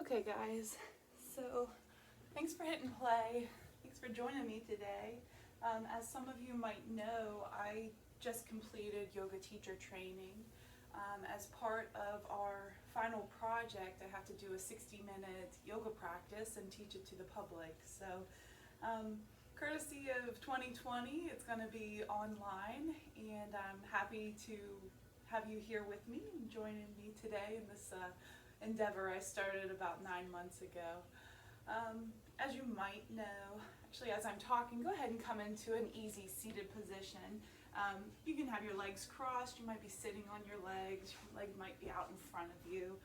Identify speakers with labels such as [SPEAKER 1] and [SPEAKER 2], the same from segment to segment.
[SPEAKER 1] Okay guys, so thanks for hitting play. Thanks for joining me today. As some of you might know, I just completed yoga teacher training. As part of our final project, I have to do a 60-minute yoga practice and teach it to the public. So courtesy of 2020, it's going to be online, and I'm happy to have you here with me and joining me today in this endeavor I started about 9 months ago. As you might know, actually as I'm talking, go ahead and come into an easy seated position. You can have your legs crossed, you might be sitting on your legs, your leg might be out in front of you.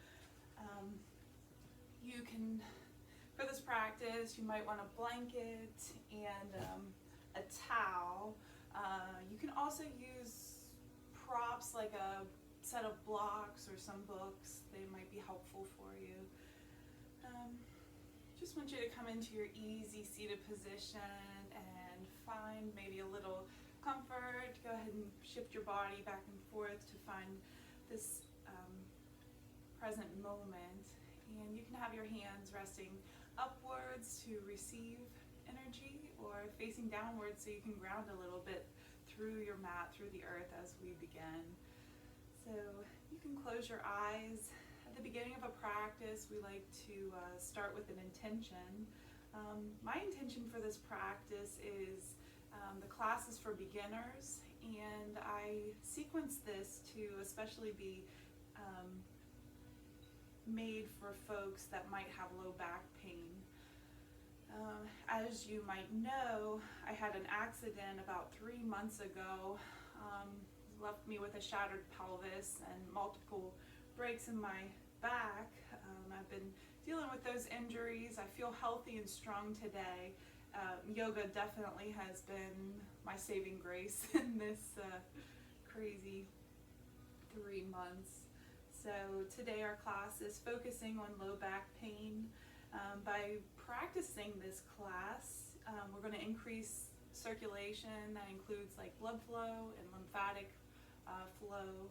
[SPEAKER 1] You can, for this practice, you might want a blanket and a towel. You can also use props like a set of blocks or some books. They might be helpful for you. Just want you to come into your easy seated position and find maybe a little comfort. Go ahead and shift your body back and forth to find this present moment. And you can have your hands resting upwards to receive energy, or facing downwards so you can ground a little bit through your mat, through the earth as we begin. So you can close your eyes. At the beginning of a practice, we like to start with an intention. My intention for this practice is the class is for beginners, and I sequence this to especially be made for folks that might have low back pain. As you might know, I had an accident about 3 months ago. Left me with a shattered pelvis and multiple breaks in my back. I've been dealing with those injuries. I feel healthy and strong today. Yoga definitely has been my saving grace in this crazy 3 months. So today our class is focusing on low back pain. By practicing this class, we're going to increase circulation. That includes like blood flow and lymphatic flow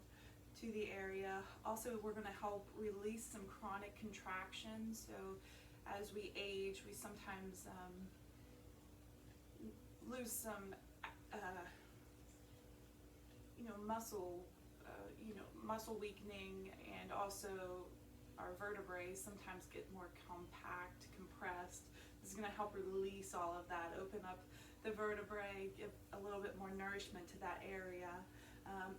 [SPEAKER 1] to the area. Also, we're going to help release some chronic contractions. So as we age, we sometimes lose some muscle weakening, and also our vertebrae sometimes get more compact, compressed. This is going to help release all of that, open up the vertebrae, give a little bit more nourishment to that area.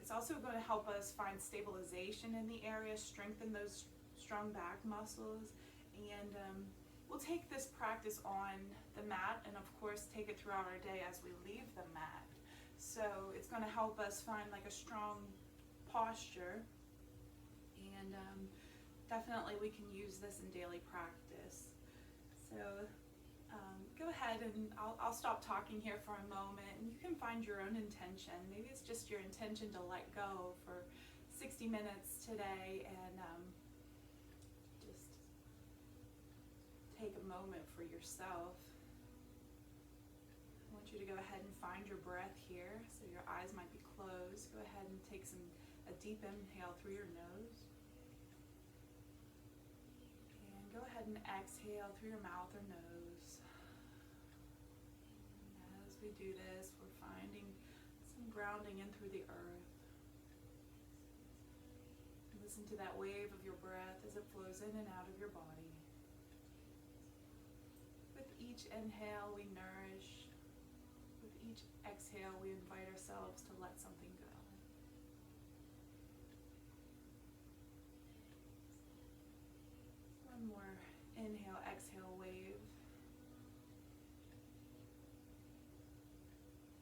[SPEAKER 1] It's also going to help us find stabilization in the area, strengthen those strong back muscles, and we'll take this practice on the mat, and of course take it throughout our day as we leave the mat. So it's going to help us find like a strong posture, and definitely we can use this in daily practice. So go ahead, and I'll stop talking here for a moment, and you can find your own intention. Maybe it's just your intention to let go for 60 minutes today, and just take a moment for yourself. I want you to go ahead and find your breath here. So your eyes might be closed. Go ahead and take a deep inhale through your nose. And go ahead and exhale through your mouth or nose. And as we do this, we're finding some grounding in through the earth. Listen to that wave of your breath as it flows in and out of your body. With each inhale, we nourish. With each exhale, we invite ourselves to let something go. One more inhale, exhale wave.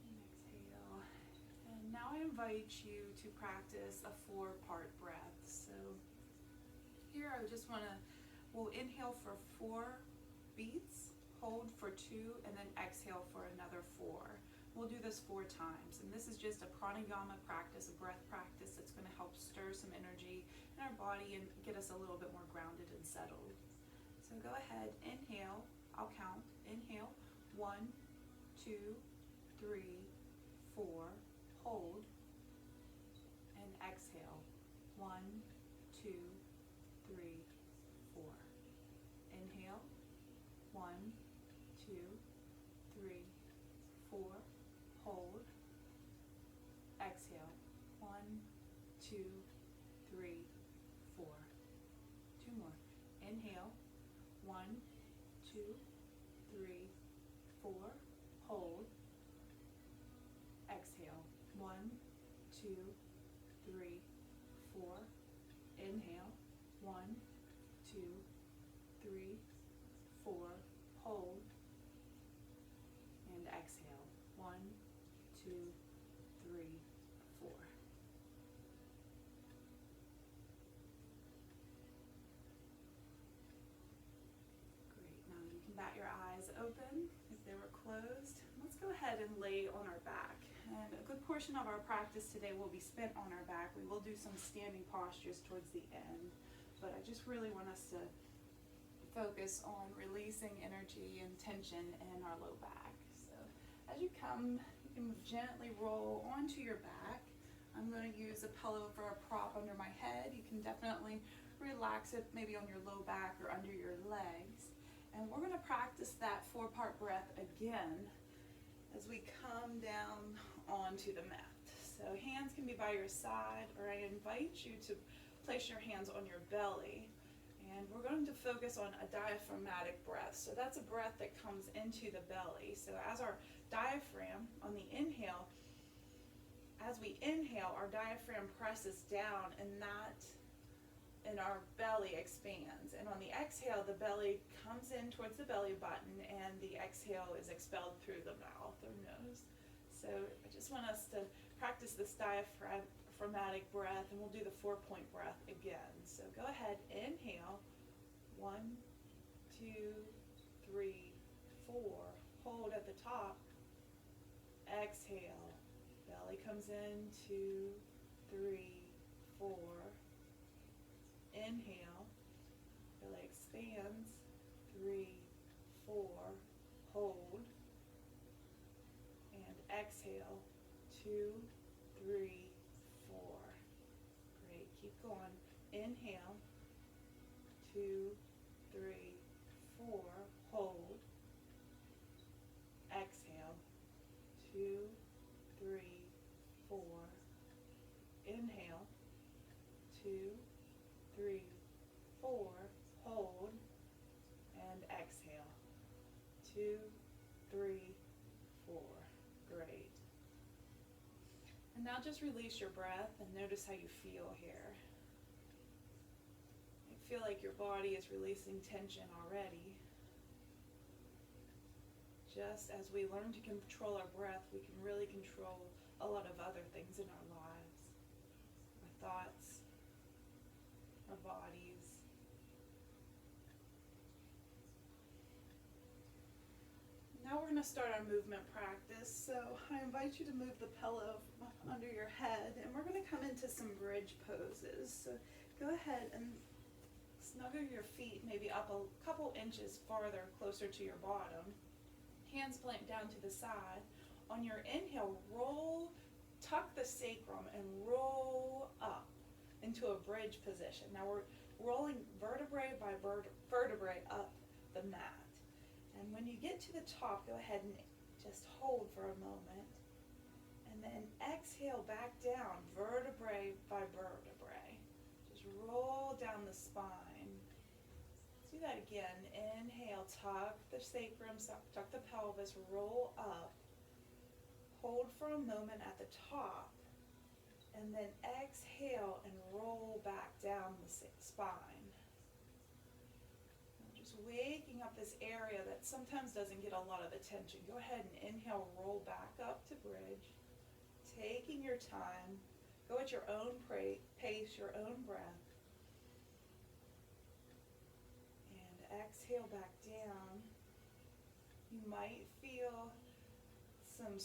[SPEAKER 1] And exhale. And now I invite you to practice a 4-part breath. So here I just we'll inhale for 4 beats, hold for 2, and then exhale for another 4. We'll do this 4 times, and this is just a pranayama practice, a breath practice that's going to help stir some energy in our body and get us a little bit more grounded and settled. So go ahead, inhale, I'll count. Inhale, 1, 2, 3, 4, hold, and exhale, 1, 2, 3, 4. 2, 3, 4. 2 more. Inhale. 1, 2, 3, 4. Hold. Exhale. 1, 2, 3, 4. Inhale. 1, 2, 3, 4. Hold. And exhale. 1, 2, 3, 4. Great. Now you can bat your eyes open if they were closed. Let's go ahead and lay on our back. And a good portion of our practice today will be spent on our back. We will do some standing postures towards the end, but I just really want us to focus on releasing energy and tension in our low back. So as you come, you can gently roll onto your back. I'm going to use a pillow for a prop under my head. You can definitely relax it maybe on your low back or under your legs. And we're going to practice that 4-part breath again as we come down onto the mat. So hands can be by your side, or I invite you to place your hands on your belly. And we're going to focus on a diaphragmatic breath. So that's a breath that comes into the belly. So as our diaphragm, on the inhale, as we inhale, our diaphragm presses down and our belly expands. And on the exhale, the belly comes in towards the belly button and the exhale is expelled through the mouth or nose. So I just want us to practice this diaphragmatic breath, and we'll do the 4-point breath again. So go ahead, inhale, 1, 2, 3, 4. Hold at the top. Exhale, belly comes in, 2, 3, 4. Inhale, belly expands, 3, 4. Hold, and exhale, 2, 3, 4. Great, keep going. Inhale, 2, 3, 4. Hold. Exhale, 2, 3, 4. Inhale, 2, 3, 4. Hold. And exhale, 2, 3, 4. Great. And now just release your breath and notice how you feel here. I feel like your body is releasing tension already. Just as we learn to control our breath, we can really control a lot of other things in our lives. Our thoughts, our bodies. Now we're going to start our movement practice. So I invite you to move the pillow under your head, and we're going to come into some bridge poses. So go ahead and snuggle your feet maybe up a couple inches farther, closer to your bottom. Hands plant down to the side. On your inhale, tuck the sacrum and roll up into a bridge position. Now we're rolling vertebrae by vertebrae up the mat. And when you get to the top, go ahead and just hold for a moment. And then exhale back down, vertebrae by vertebrae. Just roll down the spine. Let's do that again. Inhale, tuck the sacrum, tuck the pelvis, roll up. Hold for a moment at the top. And then exhale and roll back down the spine. Waking up this area that sometimes doesn't get a lot of attention. Go ahead and inhale, roll back up to bridge. Taking your time. Go at your own pace, your own breath. And exhale back down. You might feel some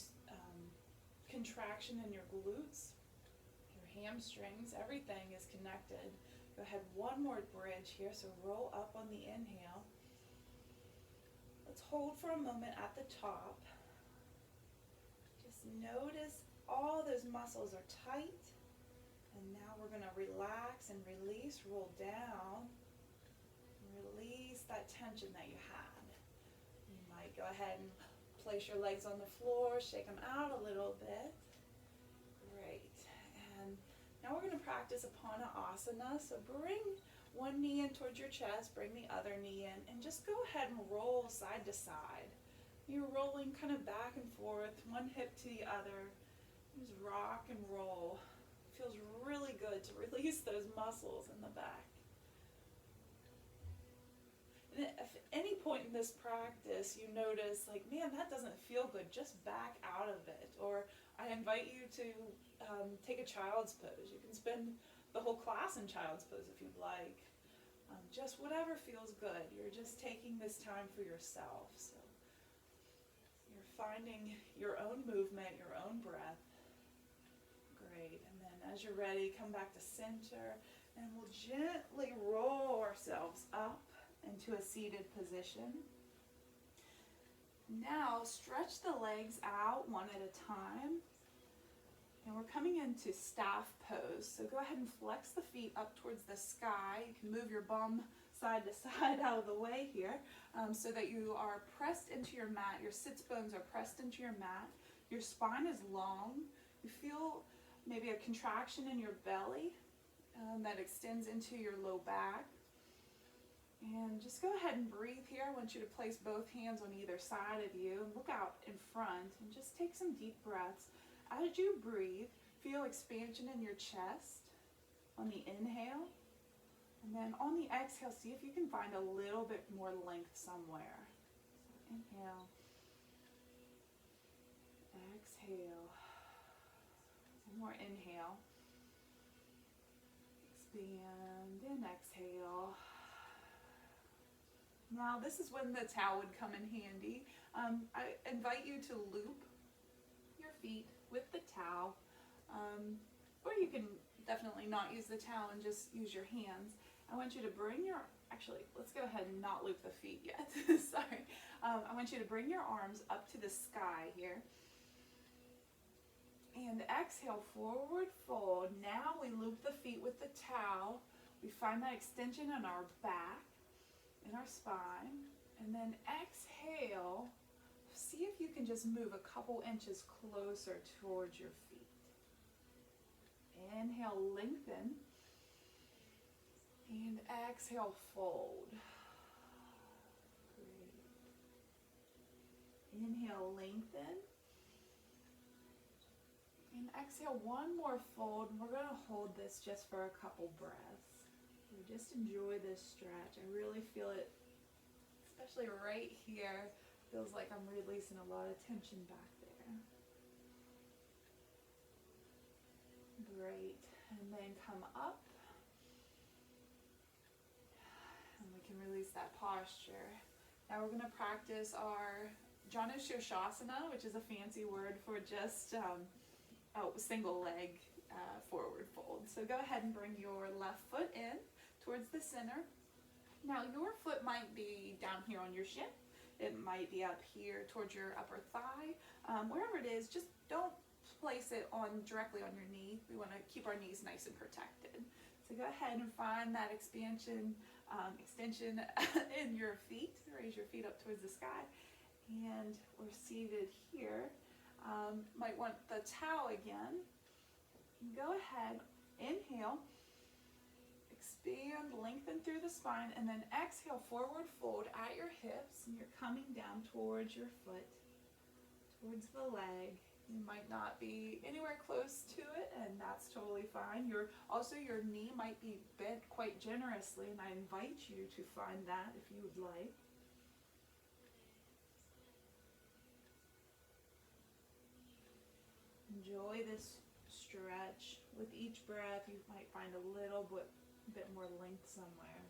[SPEAKER 1] contraction in your glutes, your hamstrings. Everything is connected. Go ahead, one more bridge here, so roll up on the inhale. Let's hold for a moment at the top. Just notice all those muscles are tight. And now we're going to relax and release, roll down. Release that tension that you had. You might go ahead and place your legs on the floor, shake them out a little bit. Great. And now Now we're going to practice Asana. So bring one knee in towards your chest, bring the other knee in, and just go ahead and roll side to side. You're rolling kind of back and forth, one hip to the other. Just rock and roll. It feels really good to release those muscles in the back. And if at any point in this practice you notice, like, man, that doesn't feel good, just back out of it. Or I invite you to take a child's pose. You can spend the whole class in child's pose if you'd like. Just whatever feels good. You're just taking this time for yourself. So you're finding your own movement, your own breath. Great. And then as you're ready, come back to center, and we'll gently roll ourselves up into a seated position. Now stretch the legs out one at a time. And we're coming into staff pose. So go ahead and flex the feet up towards the sky. You can move your bum side to side out of the way here so that you are pressed into your mat. Your sits bones are pressed into your mat. Your spine is long. You feel maybe a contraction in your belly that extends into your low back. And just go ahead and breathe here. I want you to place both hands on either side of you and look out in front and just take some deep breaths. As you breathe, feel expansion in your chest on the inhale. And then on the exhale, see if you can find a little bit more length somewhere. So inhale. Exhale. One more inhale. Expand and exhale. Now this is when the towel would come in handy. I invite you to loop your feet with the towel, or you can definitely not use the towel and just use your hands. I want you to bring your, actually let's go ahead and not loop the feet yet, sorry. I want you to bring your arms up to the sky here. And exhale, forward fold. Now we loop the feet with the towel. We find that extension in our back, in our spine. And then exhale, see if you can just move a couple inches closer towards your feet. Inhale, lengthen. And exhale, fold. Great. Inhale, lengthen. And exhale, one more fold. And we're going to hold this just for a couple breaths. So just enjoy this stretch. I really feel it, especially right here. Feels like I'm releasing a lot of tension back there. Great. And then come up. And we can release that posture. Now we're going to practice our Janu Shirshasana, which is a fancy word for just single leg forward fold. So go ahead and bring your left foot in towards the center. Now your foot might be down here on your shin. It might be up here towards your upper thigh. Wherever it is, just don't place it directly on your knee. We want to keep our knees nice and protected. So go ahead and find that extension in your feet. Raise your feet up towards the sky. And we're seated here. Might want the towel again. Go ahead, inhale, expand, lengthen through the spine, and then exhale, forward fold at your hips, and you're coming down towards your foot, towards the leg. You might not be anywhere close to it, and that's totally fine. Your knee might be bent quite generously, and I invite you to find that if you would like. Enjoy this stretch. With each breath, you might find a little bit more length somewhere.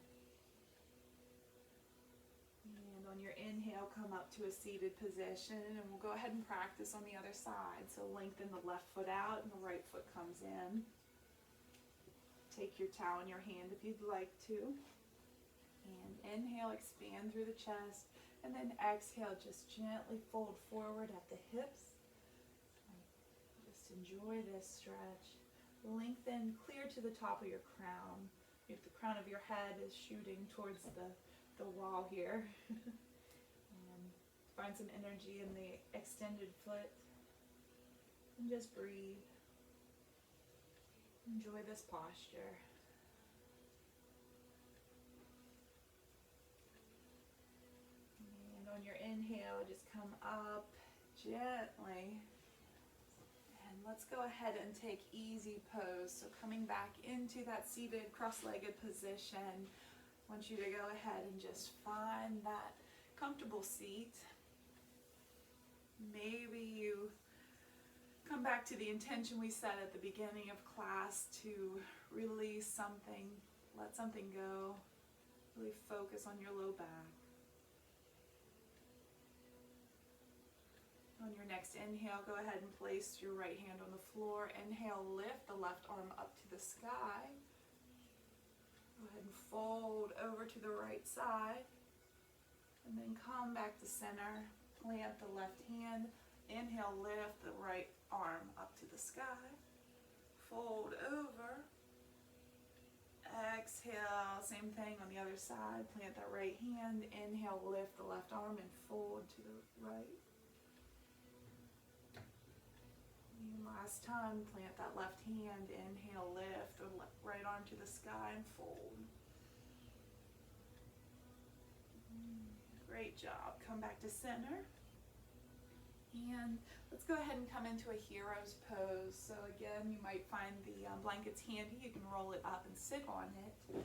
[SPEAKER 1] And on your inhale, come up to a seated position, and we'll go ahead and practice on the other side. So lengthen the left foot out, and the right foot comes in. Take your towel in your hand if you'd like to. And inhale, expand through the chest, and then exhale, just gently fold forward at the hips. Enjoy this stretch. Lengthen clear to the top of your crown. If the crown of your head is shooting towards the wall here. And find some energy in the extended foot. And just breathe. Enjoy this posture. And on your inhale, just come up gently. And let's go ahead and take easy pose. So coming back into that seated cross-legged position, I want you to go ahead and just find that comfortable seat. Maybe you come back to the intention we set at the beginning of class to release something, let something go, really focus on your low back. On your next inhale, go ahead and place your right hand on the floor. Inhale, lift the left arm up to the sky. Go ahead and fold over to the right side. And then come back to center. Plant the left hand. Inhale, lift the right arm up to the sky. Fold over. Exhale, same thing on the other side. Plant that right hand. Inhale, lift the left arm and fold to the right. And last time, plant that left hand. Inhale, lift the right arm to the sky and fold. Great job. Come back to center. And let's go ahead and come into a hero's pose. So again, you might find the blankets handy. You can roll it up and sit on it.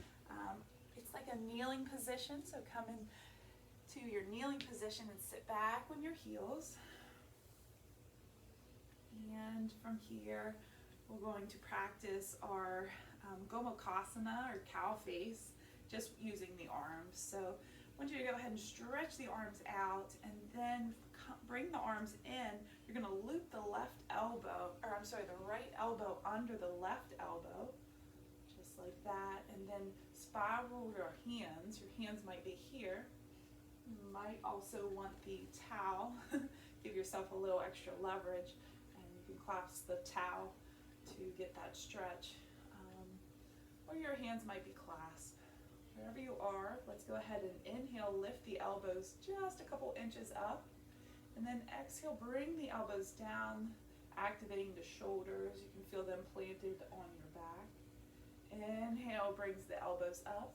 [SPEAKER 1] It's like a kneeling position. So come into your kneeling position and sit back on your heels. And from here, we're going to practice our Gomukhasana or cow face, just using the arms. So I want you to go ahead and stretch the arms out and then bring the arms in. You're going to loop the right elbow under the left elbow, just like that, and then spiral your hands. Your hands might be here. You might also want the towel. Give yourself a little extra leverage, and you can clasp the towel to get that stretch. Or your hands might be clasped. Wherever you are, let's go ahead and inhale, lift the elbows just a couple inches up. And then exhale, bring the elbows down, activating the shoulders. You can feel them planted on your back. Inhale brings the elbows up.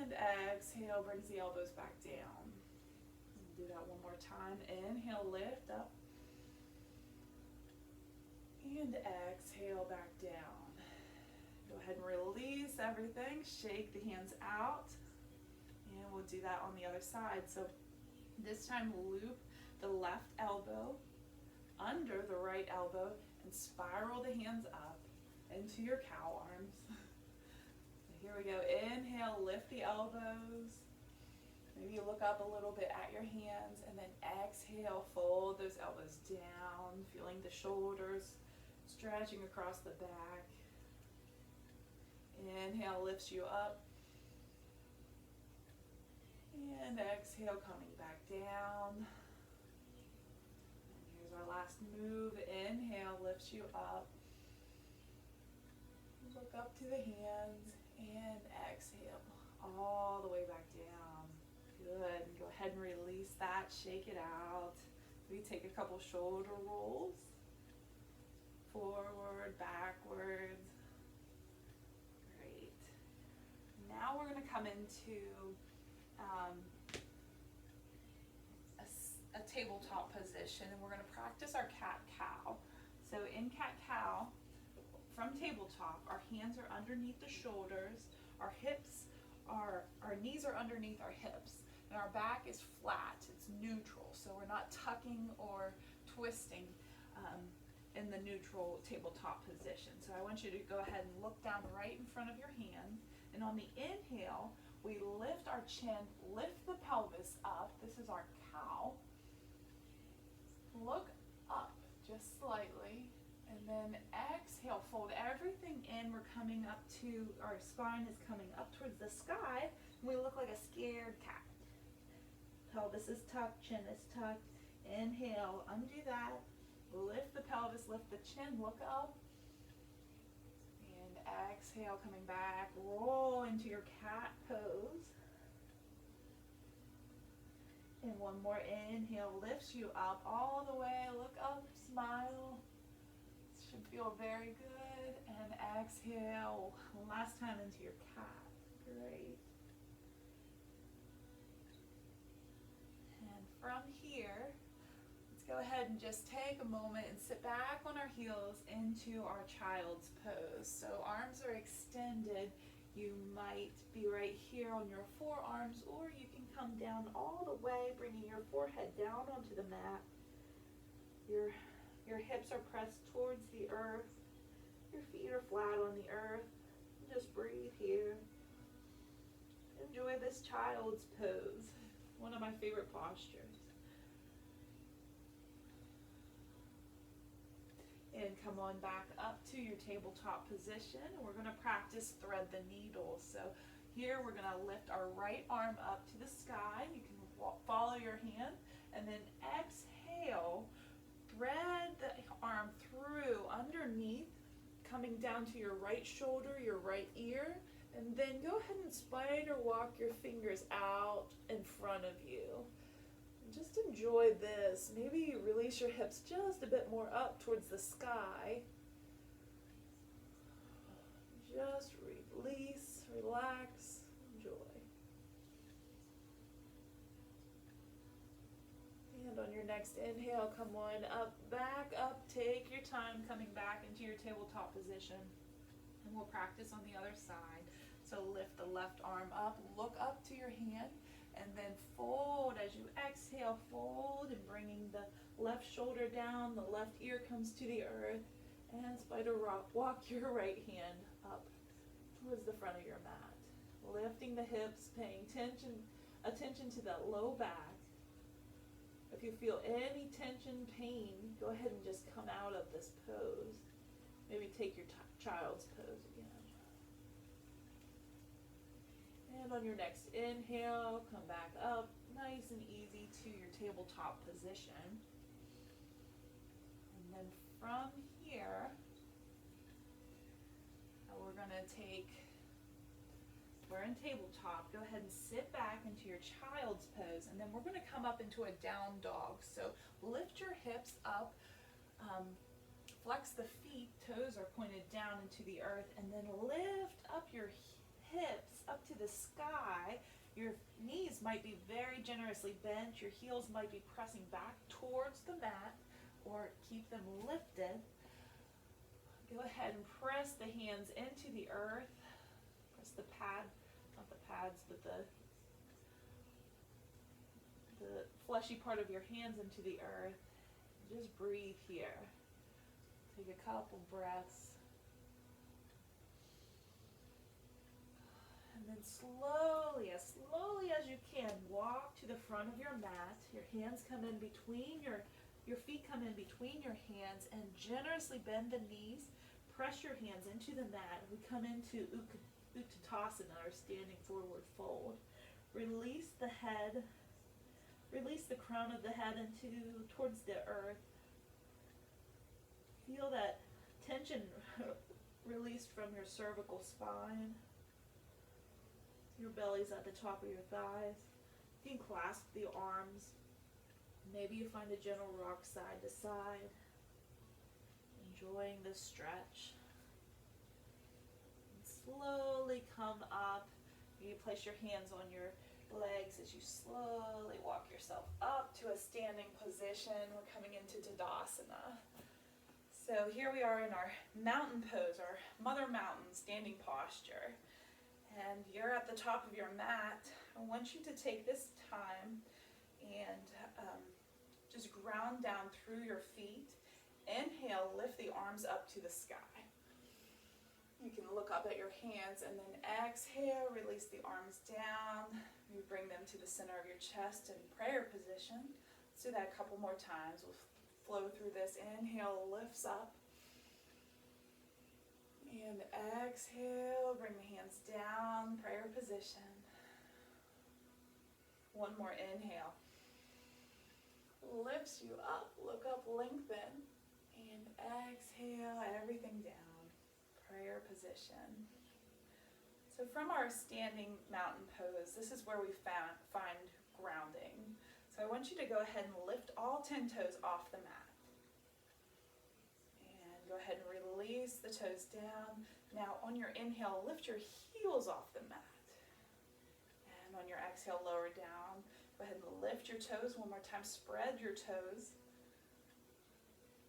[SPEAKER 1] And exhale brings the elbows back down. Do that one more time. Inhale, lift up. And exhale back down. Go ahead and release everything. Shake the hands out. And we'll do that on the other side. So this time, loop the left elbow under the right elbow and spiral the hands up into your cow arms. So here we go. Inhale, lift the elbows. Maybe you look up a little bit at your hands, and then exhale, fold those elbows down, feeling the shoulders stretching across the back. Inhale lifts you up. And exhale, coming back down. And here's our last move. Inhale lifts you up. Look up to the hands and exhale all the way back down. Good. And go ahead and release that. Shake it out. We take a couple shoulder rolls. Forward, backwards. Great. Now we're going to come into a tabletop position, and we're going to practice our cat-cow. So in cat-cow, from tabletop, our hands are underneath the shoulders, our knees are underneath our hips, and our back is flat, it's neutral, so we're not tucking or twisting in the neutral tabletop position. So I want you to go ahead and look down right in front of your hand, and on the inhale, we lift our chin, lift the pelvis up. This is our cow. Look up just slightly, and then exhale, fold everything in. We're coming up to, our spine is coming up towards the sky, and we look like a scared cat. Pelvis is tucked, chin is tucked. Inhale, undo that. Lift the pelvis, lift the chin, look up. And exhale, coming back, roll into your cat pose. And one more inhale lifts you up all the way. Look up, smile. Should feel very good. And exhale. Last time into your cat. Great. And from here, let's go ahead and just take a moment and sit back on our heels into our child's pose. So arms are extended. You might be right here on your forearms, or you can come down all the way, bringing your forehead down onto the mat. Your hips are pressed towards the earth. Your feet are flat on the earth. Just breathe here. Enjoy this child's pose. One of my favorite postures. And come on back up to your tabletop position. We're going to practice thread the needle. So here we're going to lift our right arm up to the sky. You can follow your hand, and then exhale. Thread the arm through underneath, coming down to your right shoulder, your right ear, and then go ahead and spider walk your fingers out in front of you. Just enjoy this. Maybe you release your hips just a bit more up towards the sky. Just release, relax, enjoy. And on your next inhale, come on up, back up, take your time coming back into your tabletop position. And we'll practice on the other side. So lift the left arm up, look up to your hand, and then fold as you exhale, fold, and bringing the left shoulder down, the left ear comes to the earth, and spider walk your right hand up towards the front of your mat. Lifting the hips, paying attention to that low back. If you feel any tension, pain, go ahead and just come out of this pose. Maybe take your child's pose again. And on your next inhale, come back up, nice and easy to your tabletop position. And then from here, we're going to we're in tabletop, go ahead and sit back into your child's pose, and then we're going to come up into a down dog. So lift your hips up, flex the feet, toes are pointed down into the earth, and then lift up your hips up to the sky. Your knees might be very generously bent, your heels might be pressing back towards the mat, or keep them lifted. Go ahead and press the hands into the earth. Press the pad, not the pads, but the fleshy part of your hands into the earth. Just breathe here. Take a couple breaths. And then slowly as you can, walk to the front of your mat. Your hands come in between your feet come in between your hands, and generously bend the knees. Press your hands into the mat. We come into Uttanasana, or standing forward fold. Release the head. Release the crown of the head towards the earth. Feel that tension released from your cervical spine. Your belly's at the top of your thighs. You can clasp the arms. Maybe you find a gentle rock side to side. Enjoying this stretch. And slowly come up. You place your hands on your legs as you slowly walk yourself up to a standing position. We're coming into Tadasana. So here we are in our mountain pose, our Mother Mountain standing posture. And you're at the top of your mat. I want you to take this time and just ground down through your feet. Inhale, lift the arms up to the sky. You can look up at your hands, and then exhale, release the arms down. You bring them to the center of your chest in prayer position. Let's do that a couple more times. We'll flow through this. Inhale, lifts up. And exhale, bring the hands down, prayer position. One more inhale. Lifts you up, look up, lengthen. And exhale, everything down, prayer position. So from our standing mountain pose, this is where we find grounding. So I want you to go ahead and lift all 10 toes off the mat. And Go ahead and release the toes down. Now on your inhale, lift your heels off the mat. And on your exhale, lower down. Go ahead and lift your toes one more time. Spread your toes.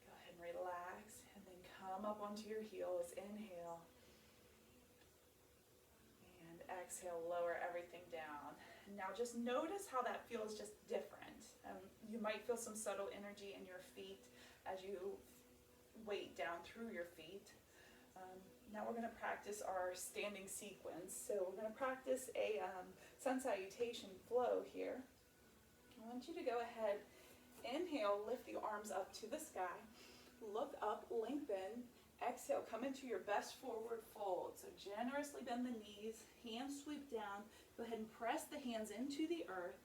[SPEAKER 1] Go ahead and relax. And then come up onto your heels. Inhale. And exhale, lower everything down. Now just notice how that feels just different. You might feel some subtle energy in your feet as you weight down through your feet. Now we're going to practice our standing sequence. So we're going to practice a sun salutation flow here. I want you to go ahead, inhale, lift the arms up to the sky, look up, lengthen, exhale, come into your best forward fold. So generously bend the knees, hands sweep down, go ahead and press the hands into the earth.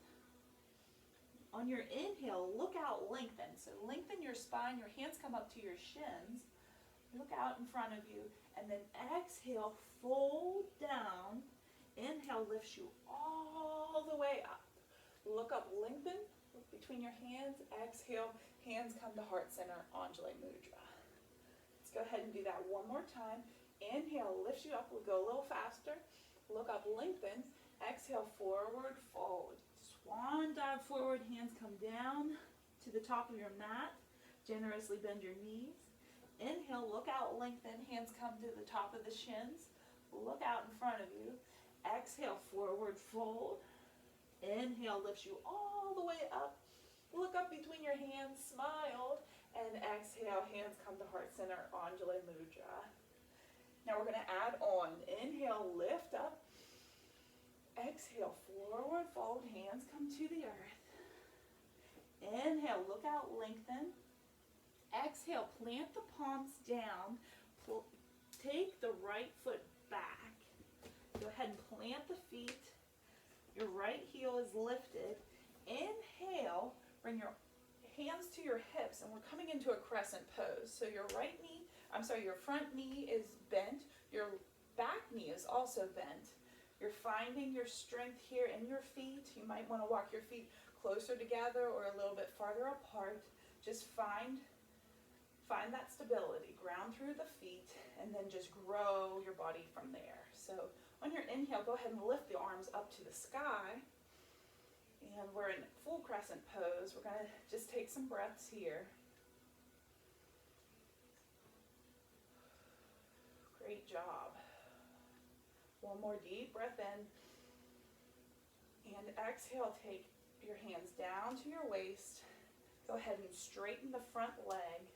[SPEAKER 1] On your inhale, look out, lengthen. So lengthen your spine, your hands come up to your shins. Look out in front of you, and then exhale, fold down. Inhale lifts you all the way up. Look up, lengthen, look between your hands. Exhale, hands come to heart center, Anjali Mudra. Let's go ahead and do that one more time. Inhale lifts you up, we'll go a little faster. Look up, lengthen. Exhale, forward fold. Swan dive forward, hands come down to the top of your mat. Generously bend your knees. Inhale, look out, lengthen, hands come to the top of the shins. Look out in front of you. Exhale, forward fold. Inhale lifts you all the way up. Look up between your hands, smile. And exhale, hands come to heart center, Anjali Mudra. Now we're going to add on. Inhale, lift up. Exhale, forward fold, hands come to the earth. Inhale, look out, lengthen. Exhale, plant the palms down. Take the right foot back. Go ahead and plant the feet. Your right heel is lifted. Inhale, bring your hands to your hips, and we're coming into a crescent pose. So your front knee is bent. Your back knee is also bent. You're finding your strength here in your feet. You might want to walk your feet closer together or a little bit farther apart. Just find that stability. Ground through the feet, and then just grow your body from there. So on your inhale, go ahead and lift the arms up to the sky. And we're in full crescent pose. We're going to just take some breaths here. Great job. One more deep breath in. And exhale, take your hands down to your waist. Go ahead and straighten the front leg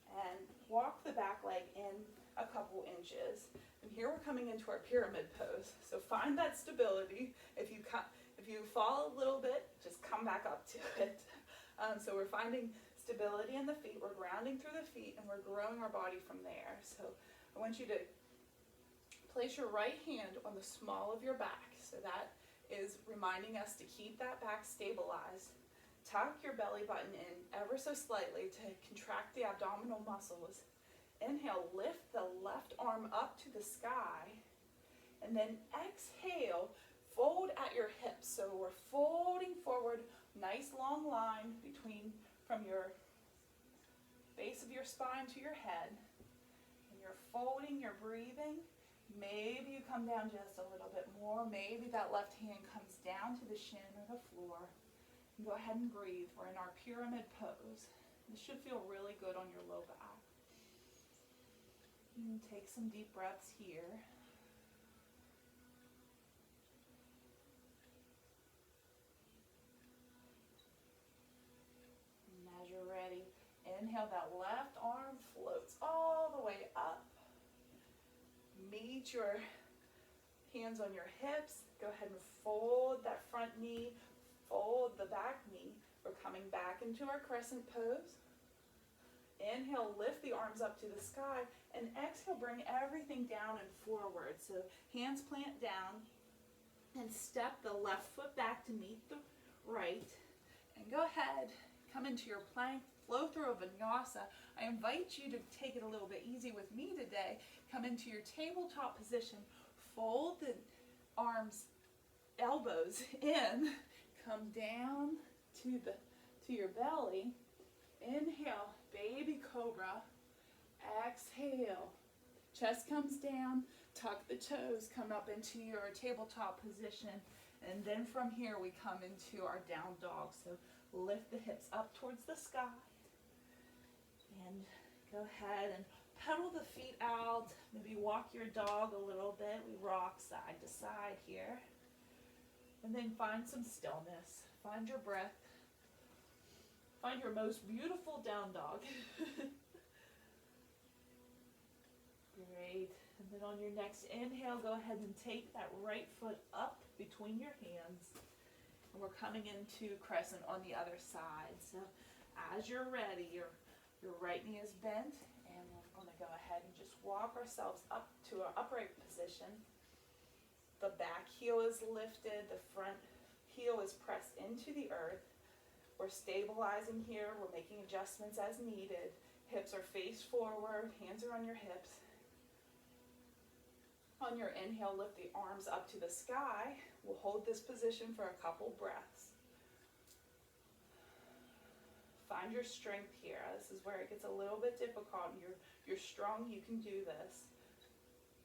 [SPEAKER 1] and walk the back leg in a couple inches. And here we're coming into our pyramid pose. So find that stability. If you fall a little bit, just come back up to it. So we're finding stability in the feet. We're grounding through the feet, and we're growing our body from there. So I want you to place your right hand on the small of your back. So that is reminding us to keep that back stabilized. Tuck your belly button in ever so slightly to contract the abdominal muscles. Inhale, lift the left arm up to the sky. And then exhale, fold at your hips. So we're folding forward, nice long line from your base of your spine to your head. And you're folding, you're breathing. Maybe you come down just a little bit more. Maybe that left hand comes down to the shin or the floor. And go ahead and breathe. We're in our pyramid pose. This should feel really good on your low back. And take some deep breaths here. And as you're ready, inhale, that left arm floats all the way up. Meet your hands on your hips. Go ahead and fold that front knee, fold the back knee. We're coming back into our crescent pose. Inhale, lift the arms up to the sky, and exhale, bring everything down and forward. So hands plant down, and step the left foot back to meet the right. And go ahead, come into your plank, flow through a vinyasa. I invite you to take it a little bit easy with me today. Come into your tabletop position, fold the arms, elbows in, come down to your belly. Inhale, baby cobra. Exhale. Chest comes down, tuck the toes, come up into your tabletop position, and then from here we come into our down dog. So lift the hips up towards the sky, and go ahead and pedal the feet out. Maybe walk your dog a little bit. We rock side to side here. And then find some stillness. Find your breath. Find your most beautiful down dog. Great. And then on your next inhale, go ahead and take that right foot up between your hands. And we're coming into crescent on the other side. So as you're ready, your right knee is bent, and we're going to go ahead and just walk ourselves up to our upright position. The back heel is lifted, the front heel is pressed into the earth. We're stabilizing here, we're making adjustments as needed. Hips are face forward, hands are on your hips. On your inhale, lift the arms up to the sky. We'll hold this position for a couple breaths. Find your strength here. This is where it gets a little bit difficult. You're strong, you can do this.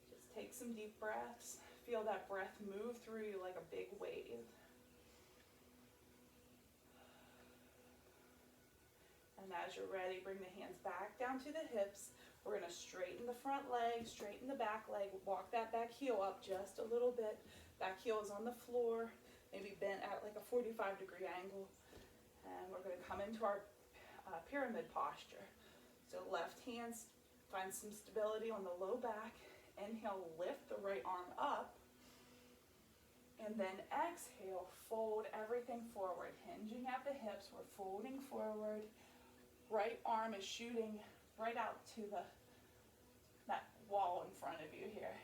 [SPEAKER 1] Just take some deep breaths. Feel that breath move through you like a big wave. And as you're ready, bring the hands back down to the hips. We're going to straighten the front leg, straighten the back leg, walk that back heel up just a little bit. Back heel is on the floor, maybe bent at like a 45-degree angle. And we're going to come into our pyramid posture. So left hand, find some stability on the low back. Inhale, lift the right arm up. And then exhale, fold everything forward. Hinging at the hips, we're folding forward. Right arm is shooting right out to that wall in front of you here.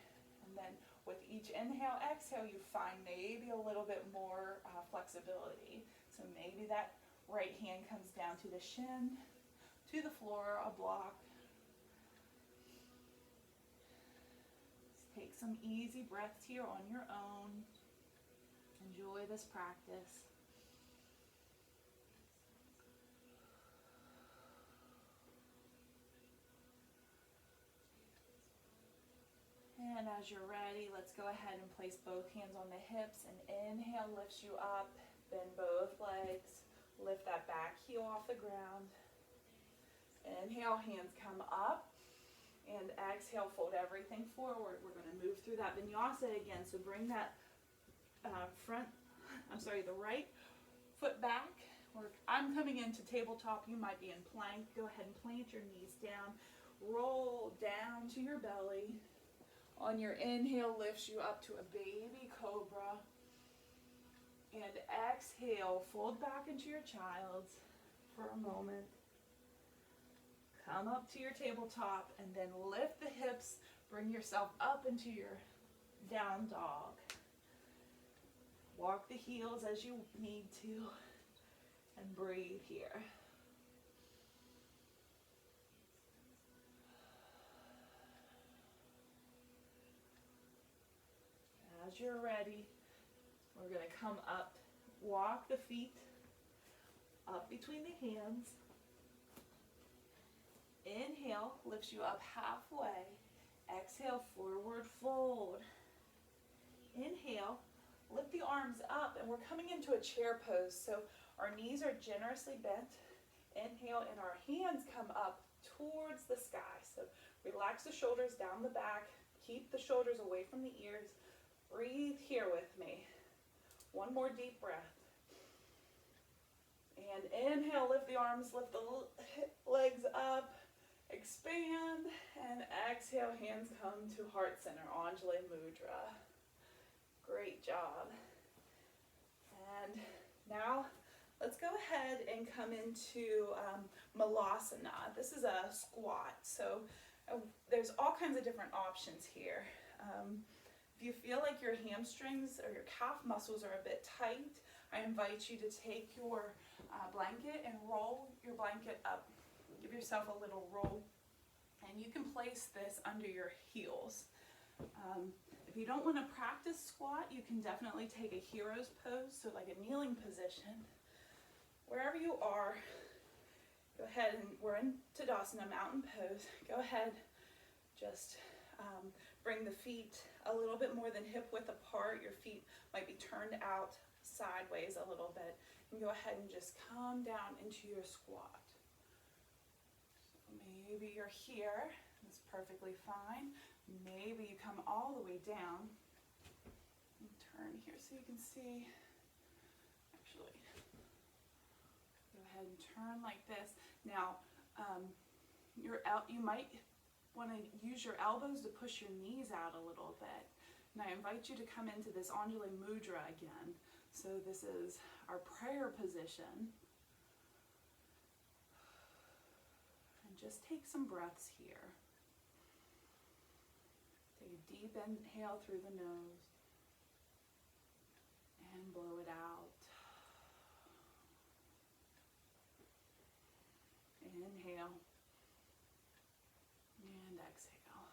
[SPEAKER 1] And then with each inhale, exhale, you find maybe a little bit more flexibility. So maybe that right hand comes down to the shin, to the floor, a block. Take some easy breaths here on your own. Enjoy this practice. And as you're ready, let's go ahead and place both hands on the hips, and inhale lifts you up. Bend both legs. Lift that back heel off the ground. Inhale, hands come up. And exhale, fold everything forward. We're going to move through that vinyasa again. So bring that the right foot back. I'm coming into tabletop. You might be in plank. Go ahead and plant your knees down. Roll down to your belly. On your inhale, lifts you up to a baby cobra. And exhale, fold back into your child's for a moment. Come up to your tabletop and then lift the hips. Bring yourself up into your down dog. Walk the heels as you need to and breathe here. As you're ready, we're going to come up, walk the feet up between the hands. Inhale, lifts you up halfway. Exhale, forward fold. Inhale, lift the arms up, and we're coming into a chair pose. So our knees are generously bent. Inhale, and our hands come up towards the sky. So relax the shoulders down the back. Keep the shoulders away from the ears. Breathe here with me. One more deep breath. And inhale, lift the arms, lift the legs up. Expand, and exhale, hands come to heart center, Anjali Mudra. Great job. And now let's go ahead and come into Malasana. This is a squat, so there's all kinds of different options here. If you feel like your hamstrings or your calf muscles are a bit tight, I invite you to take your blanket and roll your blanket up. Give yourself a little roll, and you can place this under your heels. If you don't want to practice squat, you can definitely take a hero's pose, so like a kneeling position. Wherever you are, Go ahead, and we're in Tadasana, mountain pose. Go ahead, just bring the feet a little bit more than hip width apart. Your feet might be turned out sideways a little bit. And go ahead and just come down into your squat. So maybe you're here, that's perfectly fine. Maybe you come all the way down and turn here so you can see. Actually, go ahead and turn like this. Now, you might want to use your elbows to push your knees out a little bit. And I invite you to come into this Anjali Mudra again. So this is our prayer position. And just take some breaths here. Take a deep inhale through the nose and blow it out. Inhale and exhale.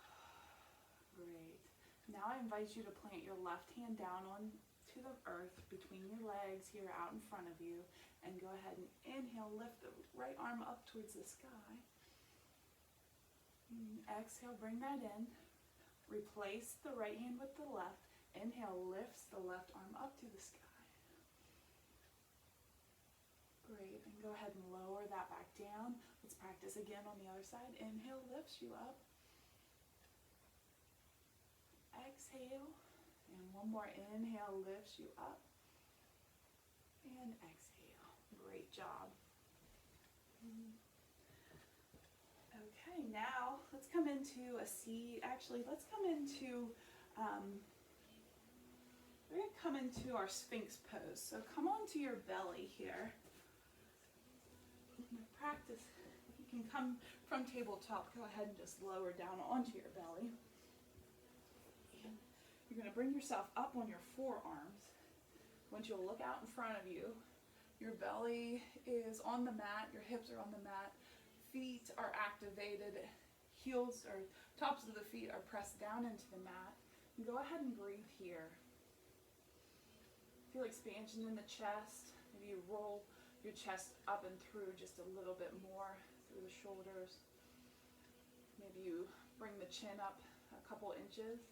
[SPEAKER 1] Great. Now I invite you to plant your left hand down onto the earth between your legs here out in front of you, and go ahead and inhale, lift the right arm up towards the sky. Exhale, bring that in. Replace the right hand with the left. Inhale, lifts the left arm up to the sky. Great, and go ahead and lower that back down. Let's practice again on the other side. Inhale, lifts you up. Exhale, and one more inhale lifts you up. And exhale. Great job. Okay, now let's come into a seat. Actually, let's come into, we're going to come into our Sphinx pose. So come onto your belly here. Practice. You can come from tabletop. Go ahead and just lower down onto your belly. And you're going to bring yourself up on your forearms. Once you'll look out in front of you, your belly is on the mat, your hips are on the mat, feet are activated, heels or tops of the feet are pressed down into the mat. And go ahead and breathe here. Feel expansion in the chest. Maybe you roll your chest up and through just a little bit more through the shoulders. Maybe you bring the chin up a couple inches.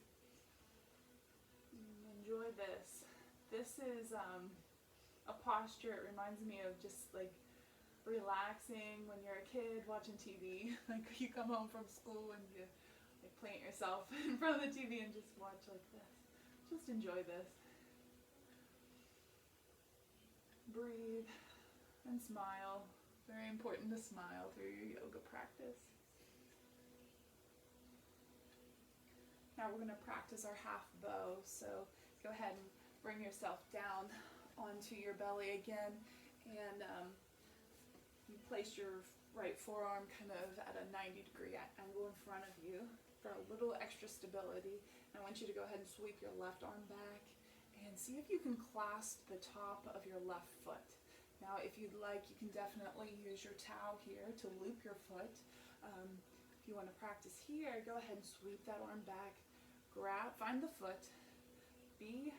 [SPEAKER 1] Enjoy this. This is a posture. It reminds me of just like relaxing when you're a kid watching TV. Like you come home from school and you like plant yourself in front of the TV and just watch like this. Just enjoy this. Breathe and smile. Very important to smile through your yoga practice. Now we're going to practice our half bow. So go ahead and bring yourself down onto your belly again, and you place your right forearm kind of at a 90-degree angle in front of you for a little extra stability. And I want you to go ahead and sweep your left arm back and see if you can clasp the top of your left foot. Now, if you'd like, you can definitely use your towel here to loop your foot. If you want to practice here, go ahead and sweep that arm back, find the foot, be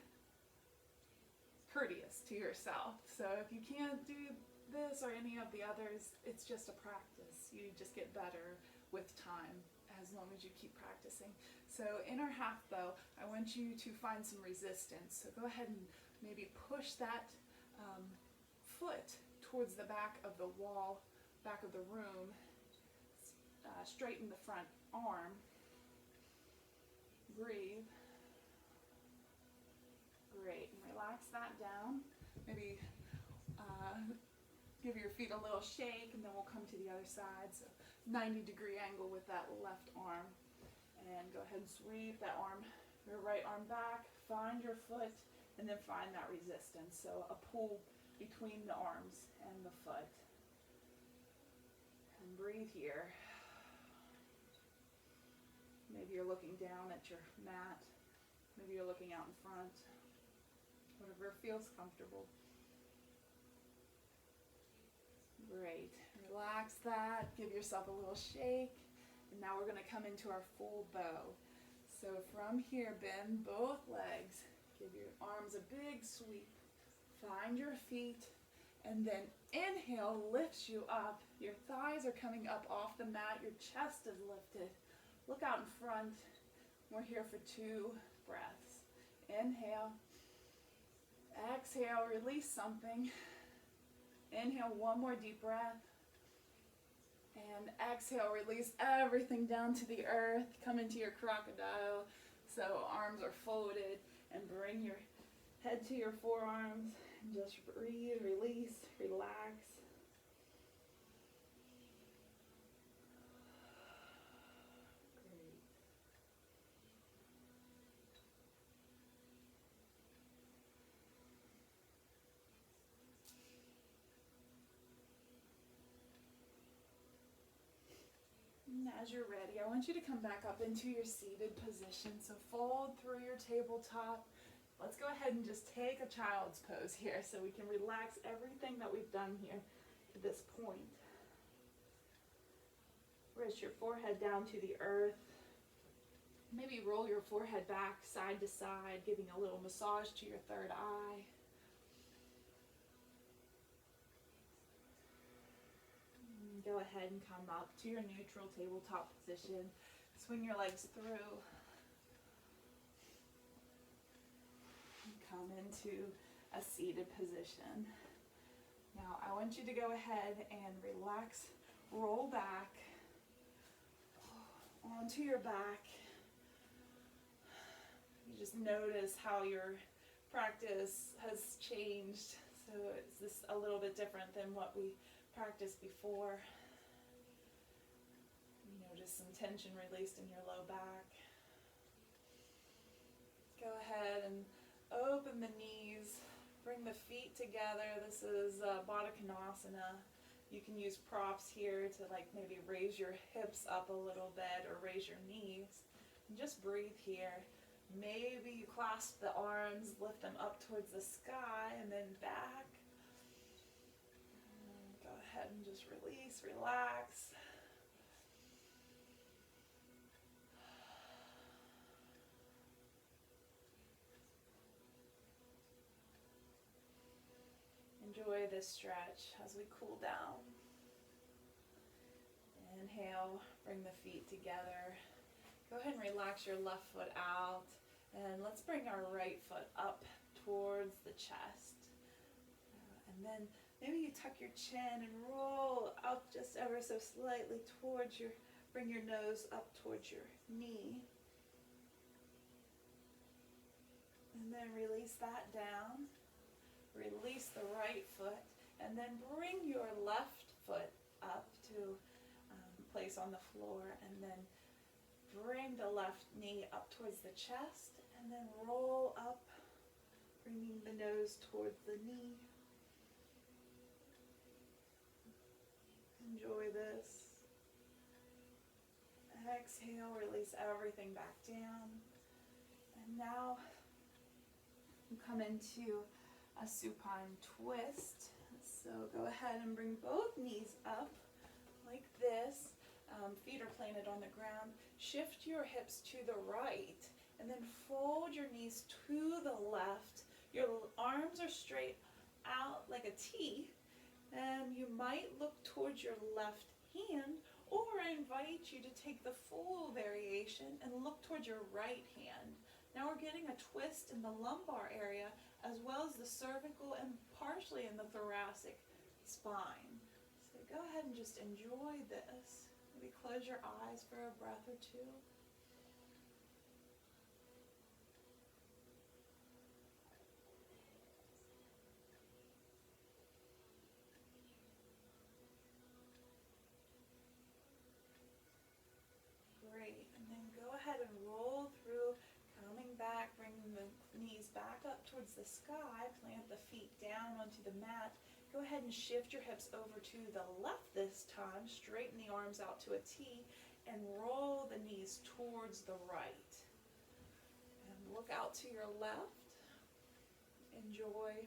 [SPEAKER 1] courteous to yourself. So if you can't do this or any of the others, it's just a practice. You just get better with time as long as you keep practicing. So in our half bow, I want you to find some resistance. So go ahead and maybe push that foot towards the back of the wall, back of the room, straighten the front arm, breathe, great, and relax that down. Maybe give your feet a little shake, and then we'll come to the other side. So 90-degree angle with that left arm, and go ahead and sweep that arm, your right arm back, find your foot, and then find that resistance. So a pull between the arms and the foot. And breathe here. Maybe you're looking down at your mat. Maybe you're looking out in front. Whatever feels comfortable. Great. Relax that. Give yourself a little shake. And now we're going to come into our full bow. So from here, bend both legs. Give your arms a big sweep. Find your feet And then inhale lifts you up. Your thighs are coming up off the mat. Your chest is lifted. Look out in front. We're here for 2 breaths. Inhale. Exhale, release something. Inhale, 1 more deep breath. And exhale, release everything down to the earth. Come into your crocodile. So arms are folded, and bring your head to your forearms. And just breathe, release, relax. Great. And as you're ready, I want you to come back up into your seated position. So fold through your tabletop. Let's go ahead and just take a child's pose here so we can relax everything that we've done here to this point. Rest your forehead down to the earth. Maybe roll your forehead back side to side, giving a little massage to your third eye. Go ahead and come up to your neutral tabletop position. Swing your legs through. And come into a seated position. Now I want you to go ahead and relax, roll back onto your back. You just notice how your practice has changed. So it's just a little bit different than what we practiced before. You notice some tension released in your low back. Go ahead and open the knees. Bring the feet together. This is Baddha Konasana. You can use props here to like maybe raise your hips up a little bit or raise your knees. And just breathe here. Maybe you clasp the arms, lift them up towards the sky and then back. Go ahead and just release, relax. Enjoy this stretch as we cool down. Inhale, bring the feet together. Go ahead and relax your left foot out. And let's bring our right foot up towards the chest. And then maybe you tuck your chin and roll up just ever so slightly towards your, bring your nose up towards your knee. And then release that down. Release the right foot. And then bring your left foot up to place on the floor. And then bring the left knee up towards the chest. And then roll up, bringing the nose towards the knee. Enjoy this. Exhale, release everything back down. And now you come into a supine twist. So go ahead and bring both knees up like this. Feet are planted on the ground. Shift your hips to the right and then fold your knees to the left. Your arms are straight out like a T. And you might look towards your left hand, or I invite you to take the full variation and look towards your right hand. Now we're getting a twist in the lumbar area as well as the cervical and partially in the thoracic spine. So go ahead and just enjoy this. Maybe close your eyes for a breath or two. Great, and then go ahead and roll through, coming back, bringing the knees back up towards the sky, plant the feet down onto the mat. Go ahead and shift your hips over to the left this time, straighten the arms out to a T, and roll the knees towards the right. And look out to your left, enjoy.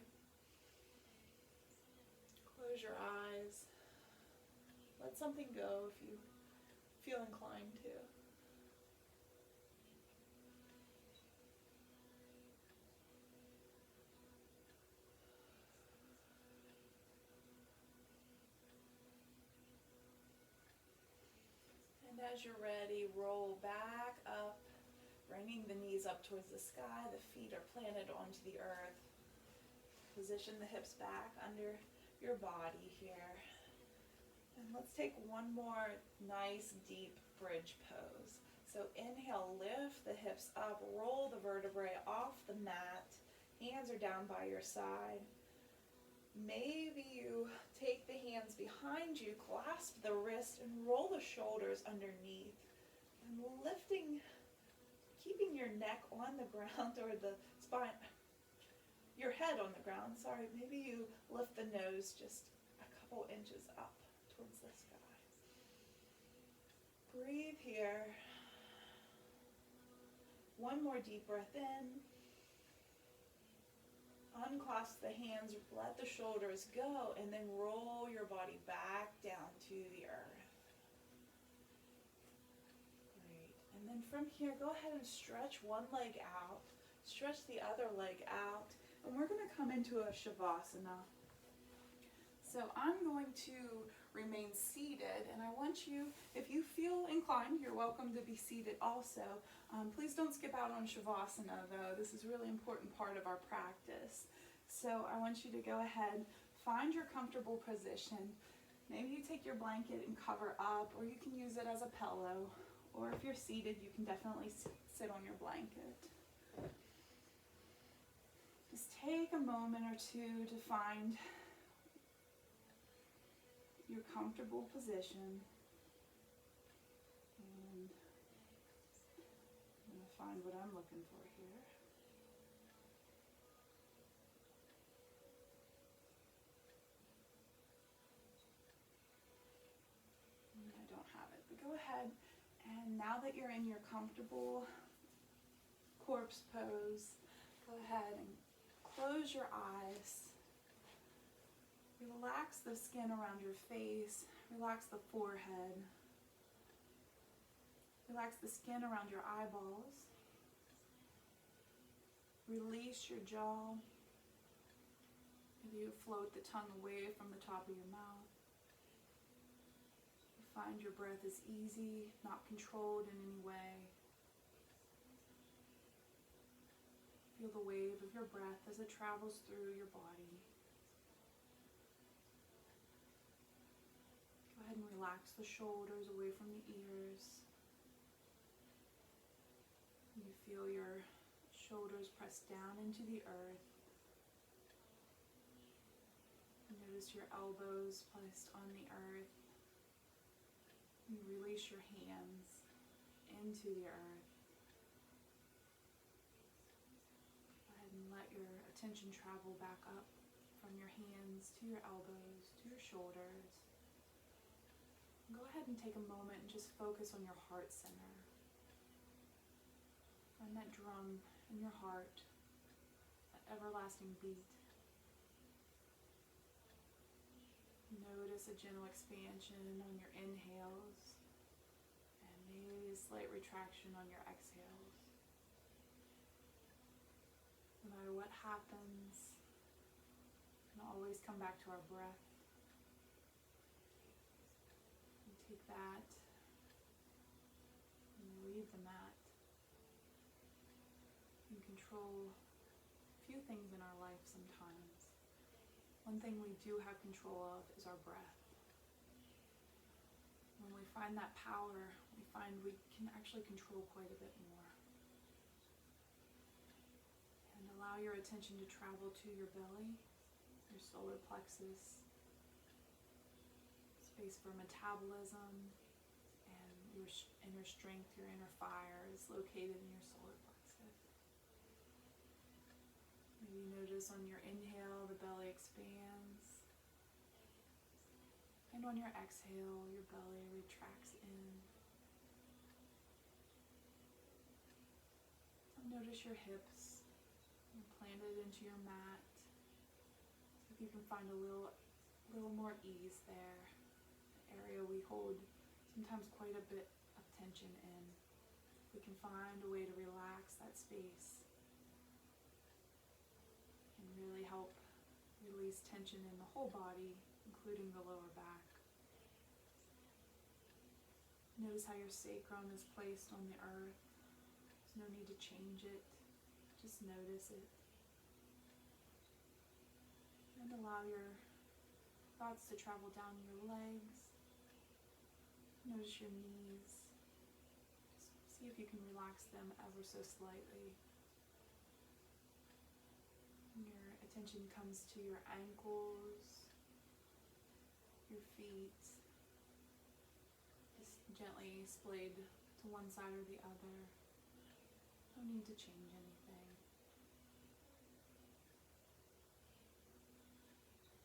[SPEAKER 1] Close your eyes, let something go if you feel inclined to. as you're ready, roll back up, bringing the knees up towards the sky. The feet are planted onto the earth. Position the hips back under your body here. And let's take one more nice deep bridge pose. So inhale, lift the hips up, roll the vertebrae off the mat. Hands are down by your side. Maybe you take the hands behind you, clasp the wrist, and roll the shoulders underneath. And lifting, keeping your neck on the ground, or the spine, your head on the ground, sorry. Maybe you lift the nose just a couple inches up towards the sky. Breathe here. One more deep breath in. Unclasp the hands, let the shoulders go, and then roll your body back down to the earth. Great. And then from here, go ahead and stretch one leg out, stretch the other leg out, and we're going to come into a Shavasana. So I'm going to remain seated, and I want you, if you feel inclined, you're welcome to be seated also. Please don't skip out on Shavasana, though. This is a really important part of our practice. So I want you to go ahead, find your comfortable position. Maybe you take your blanket and cover up, or you can use it as a pillow. Or if you're seated, you can definitely sit on your blanket. Just take a moment or two to find your comfortable position. And I'm going to find what I'm looking for here. I don't have it, but go ahead, and now that you're in your comfortable corpse pose, go ahead and close your eyes. Relax the skin around your face. Relax the forehead. Relax the skin around your eyeballs. Release your jaw. Maybe you float the tongue away from the top of your mouth. Find your breath is easy, not controlled in any way. Feel the wave of your breath as it travels through your body. Go ahead and relax the shoulders away from the ears. You feel your shoulders press down into the earth. Notice your elbows placed on the earth. You release your hands into the earth. Go ahead and let your attention travel back up from your hands to your elbows, to your shoulders. Go ahead and take a moment and just focus on your heart center. Find that drum in your heart, that everlasting beat. Notice a gentle expansion on your inhales and maybe a slight retraction on your exhales. No matter what happens, we can always come back to our breath. And take that and leave the mat. We can control a few things in our life sometimes. One thing we do have control of is our breath. When we find that power, we find we can actually control quite a bit more. And allow your attention to travel to your belly, your solar plexus, space for metabolism, and your inner strength, your inner fire is located in your solar plexus. Maybe notice on your inhale, the belly expands. And on your exhale, your belly retracts in. And notice your hips planted into your mat. See if you can find a little more ease there. The area we hold sometimes quite a bit of tension in. We can find a way to relax that space and really help release tension in the whole body, including the lower back. Notice how your sacrum is placed on the earth. There's no need to change it. Just notice it. And allow your thoughts to travel down your legs. Notice your knees. See if you can relax them ever so slightly. And your attention comes to your ankles, your feet, just gently splayed to one side or the other. No need to change anything.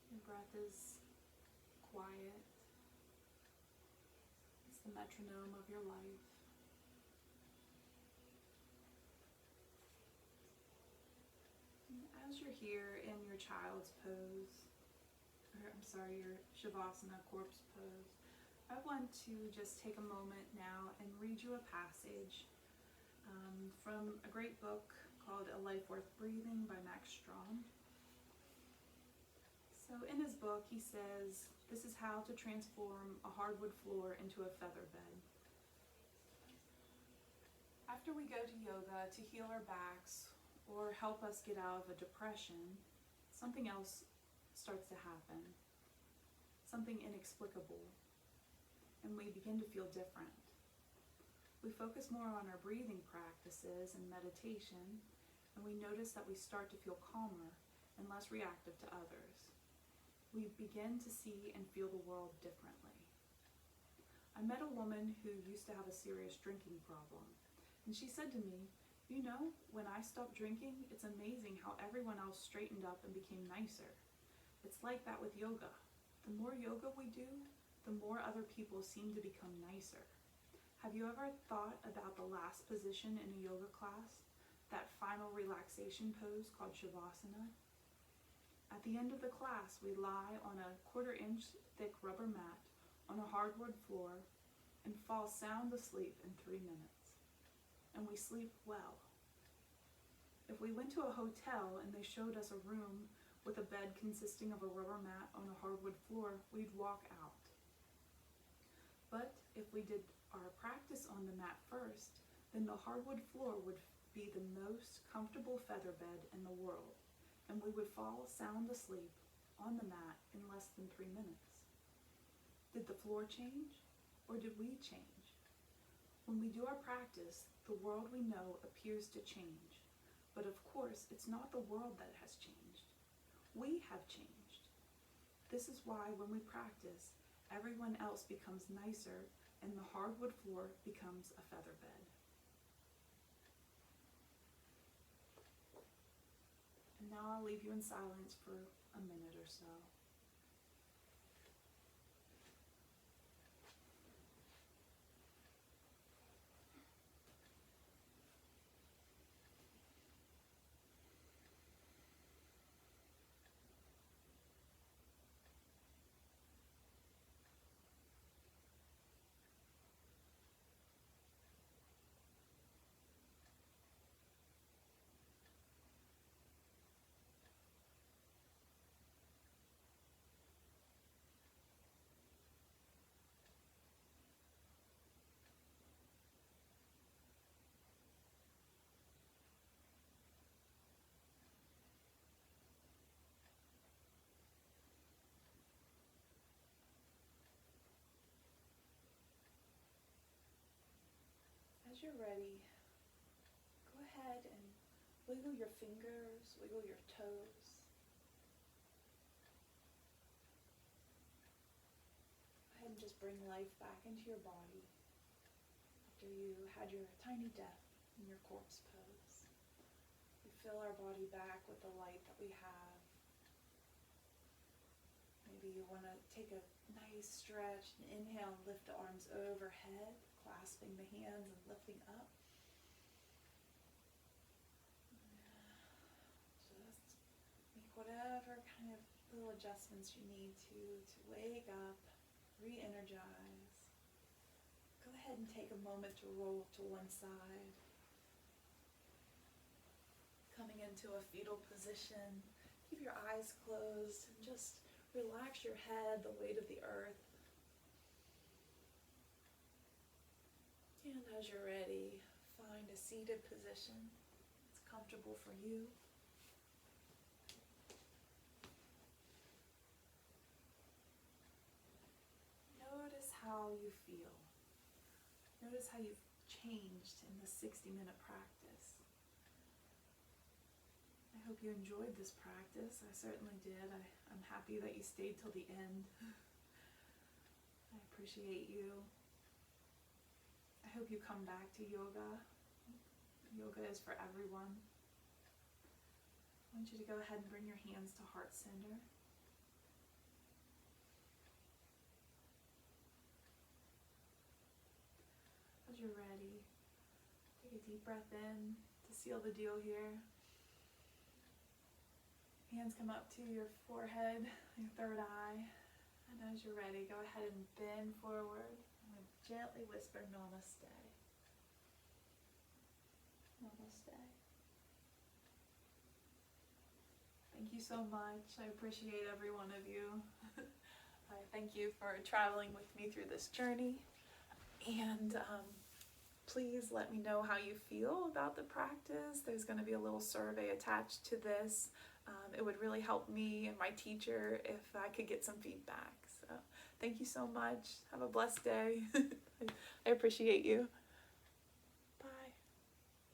[SPEAKER 1] Your breath is quiet. It's the metronome of your life. And as you're here in your child's pose, your Shavasana corpse pose, I want to just take a moment now and read you a passage from a great book called A Life Worth Breathing by Max Strong. So in his book, he says, this is how to transform a hardwood floor into a feather bed. After we go to yoga to heal our backs or help us get out of a depression, something else starts to happen, something inexplicable, and we begin to feel different. We focus more on our breathing practices and meditation, and we notice that we start to feel calmer and less reactive to others. We begin to see and feel the world differently. I met a woman who used to have a serious drinking problem, and she said to me, you know, when I stopped drinking, it's amazing how everyone else straightened up and became nicer. It's like that with yoga. The more yoga we do, the more other people seem to become nicer. Have you ever thought about the last position in a yoga class? That final relaxation pose called Shavasana? At the end of the class, we lie on a 1/4 inch thick rubber mat on a hardwood floor and fall sound asleep in 3 minutes. And we sleep well. If we went to a hotel and they showed us a room with a bed consisting of a rubber mat on a hardwood floor, we'd walk out. But if we did our practice on the mat first, then the hardwood floor would be the most comfortable feather bed in the world, and we would fall sound asleep on the mat in less than 3 minutes. Did the floor change, or did we change? When we do our practice, the world we know appears to change, but of course, it's not the world that has changed. We have changed. This is why when we practice, everyone else becomes nicer and the hardwood floor becomes a feather bed. And now I'll leave you in silence for a minute or so. As you're ready, go ahead and wiggle your fingers, wiggle your toes. Go ahead and just bring life back into your body after you had your tiny death in your corpse pose. We fill our body back with the light that we have. Maybe you want to take a nice stretch and inhale and lift the arms overhead, clasping the hands and lifting up. Just make whatever kind of little adjustments you need to wake up, re-energize. Go ahead and take a moment to roll to one side. Coming into a fetal position, keep your eyes closed and just relax your head, the weight of the earth. As you're ready, find a seated position that's comfortable for you. Notice how you feel. Notice how you've changed in the 60-minute practice. I hope you enjoyed this practice. I certainly did. I'm happy that you stayed till the end. I appreciate you. I hope you come back to yoga. Yoga is for everyone. I want you to go ahead and bring your hands to heart center. As you're ready, take a deep breath in to seal the deal here. Hands come up to your forehead, your third eye. And as you're ready, go ahead and bend forward and gently whisper Namaste. Namaste. Thank you so much. I appreciate every one of you. I thank you for traveling with me through this journey. And please let me know how you feel about the practice. There's going to be a little survey attached to this. It would really help me and my teacher if I could get some feedback. So thank you so much. Have a blessed day. I appreciate you.